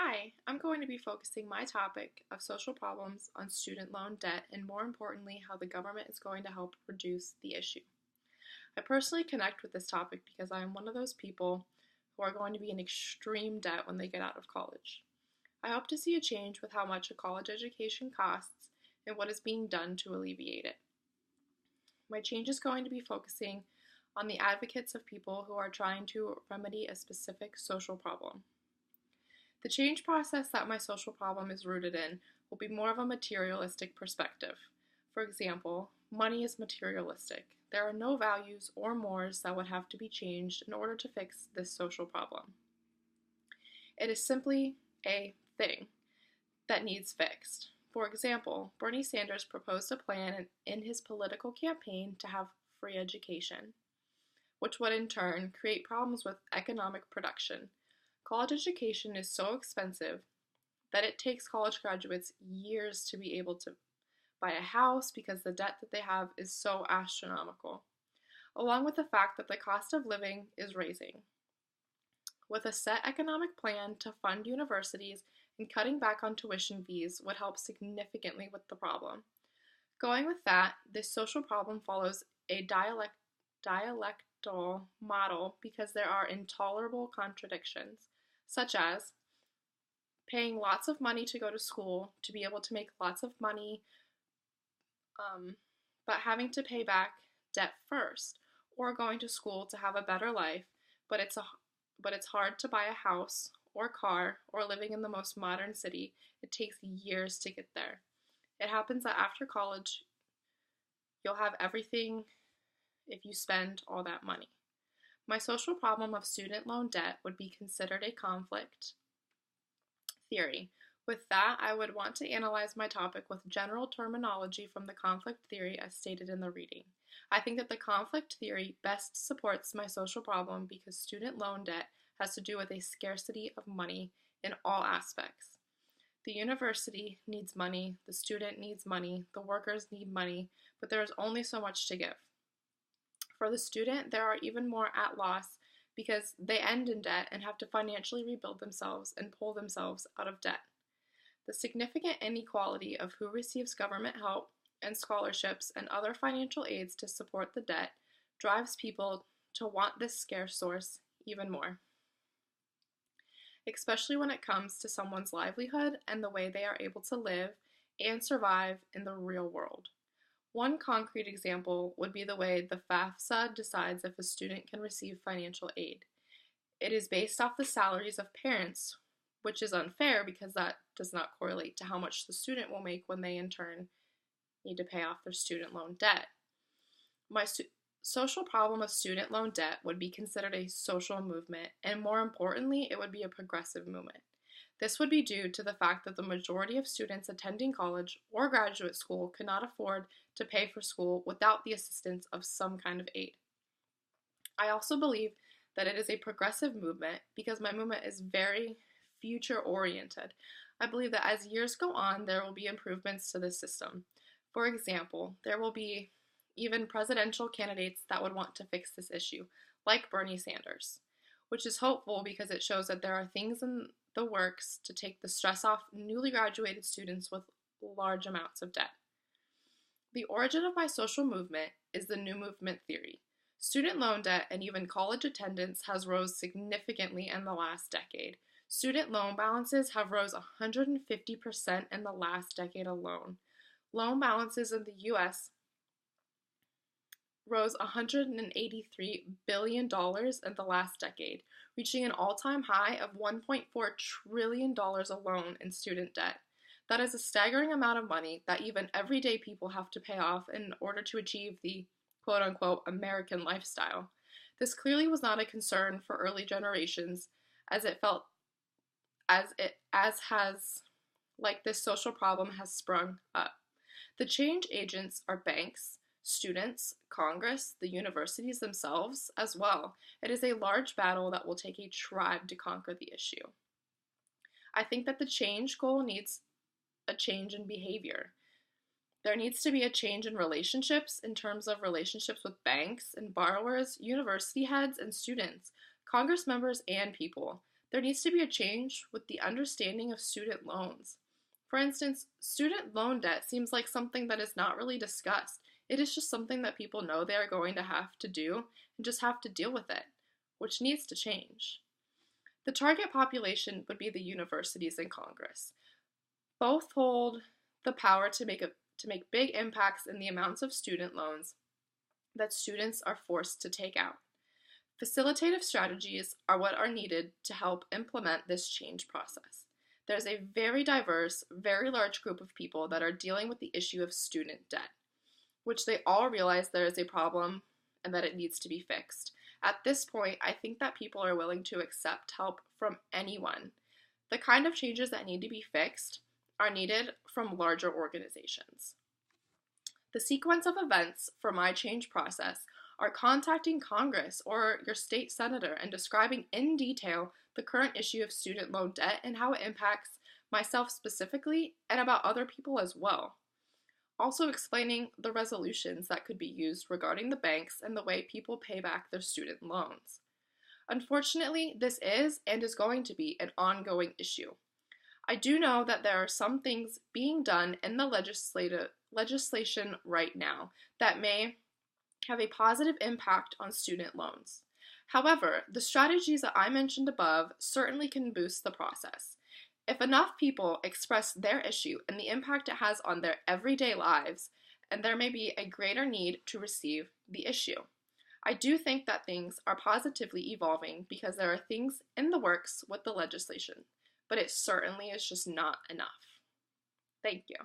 Hi, I'm going to be focusing my topic of social problems on student loan debt and more importantly, how the government is going to help reduce the issue. I personally connect with this topic because I am one of those people who are going to be in extreme debt when they get out of college. I hope to see a change with how much a college education costs and what is being done to alleviate it. My change is going to be focusing on the advocates of people who are trying to remedy a specific social problem. The change process that my social problem is rooted in will be more of a materialistic perspective. For example, money is materialistic. There are no values or mores that would have to be changed in order to fix this social problem. It is simply a thing that needs fixed. For example, Bernie Sanders proposed a plan in his political campaign to have free education, which would in turn create problems with economic production. College education is so expensive that it takes college graduates years to be able to buy a house because the debt that they have is so astronomical, along with the fact that the cost of living is rising. With a set economic plan to fund universities and cutting back on tuition fees would help significantly with the problem. Going with that, this social problem follows a dialectal model because there are intolerable contradictions, such as paying lots of money to go to school to be able to make lots of money, but having to pay back debt first, or going to school to have a better life, but it's hard to buy a house or car, or living in the most modern city. It takes years to get there. It happens that after college, you'll have everything if you spend all that money. My social problem of student loan debt would be considered a conflict theory. With that, I would want to analyze my topic with general terminology from the conflict theory as stated in the reading. I think that the conflict theory best supports my social problem because student loan debt has to do with a scarcity of money in all aspects. The university needs money, the student needs money, the workers need money, but there is only so much to give. For the student, there are even more at loss because they end in debt and have to financially rebuild themselves and pull themselves out of debt. The significant inequality of who receives government help and scholarships and other financial aids to support the debt drives people to want this scarce source even more, especially when it comes to someone's livelihood and the way they are able to live and survive in the real world. One concrete example would be the way the FAFSA decides if a student can receive financial aid. It is based off the salaries of parents, which is unfair because that does not correlate to how much the student will make when they in turn need to pay off their student loan debt. My social problem of student loan debt would be considered a social movement, and more importantly, it would be a progressive movement. This would be due to the fact that the majority of students attending college or graduate school could not afford to pay for school without the assistance of some kind of aid. I also believe that it is a progressive movement because my movement is very future oriented. I believe that as years go on, there will be improvements to this system. For example, there will be even presidential candidates that would want to fix this issue, like Bernie Sanders, which is hopeful because it shows that there are things in the works to take the stress off newly graduated students with large amounts of debt. The origin of my social movement is the new movement theory. Student loan debt and even college attendance has rose significantly in the last decade. Student loan balances have rose 150% in the last decade alone. Loan balances in the US rose $183 billion in the last decade, reaching an all-time high of $1.4 trillion alone in student debt. That is a staggering amount of money that even everyday people have to pay off in order to achieve the quote-unquote American lifestyle. This clearly was not a concern for early generations as this social problem has sprung up. The change agents are banks, students, Congress, the universities themselves as well. It is a large battle that will take a tribe to conquer the issue. I think that the change goal needs a change in behavior. There needs to be a change in relationships in terms of relationships with banks and borrowers, university heads, and students, Congress members, and people. There needs to be a change with the understanding of student loans. For instance, student loan debt seems like something that is not really discussed. It is just something that people know they are going to have to do and just have to deal with it, which needs to change. The target population would be the universities and Congress. Both hold the power to make big impacts in the amounts of student loans that students are forced to take out. Facilitative strategies are what are needed to help implement this change process. There's a very diverse, very large group of people that are dealing with the issue of student debt, which they all realize there is a problem and that it needs to be fixed. At this point, I think that people are willing to accept help from anyone. The kind of changes that need to be fixed are needed from larger organizations. The sequence of events for my change process are contacting Congress or your state senator and describing in detail the current issue of student loan debt and how it impacts myself specifically and about other people as well. Also explaining the resolutions that could be used regarding the banks and the way people pay back their student loans. Unfortunately, this is and is going to be an ongoing issue. I do know that there are some things being done in the legislation right now that may have a positive impact on student loans. However, the strategies that I mentioned above certainly can boost the process. If enough people express their issue and the impact it has on their everyday lives, and there may be a greater need to receive the issue. I do think that things are positively evolving because there are things in the works with the legislation, but it certainly is just not enough. Thank you.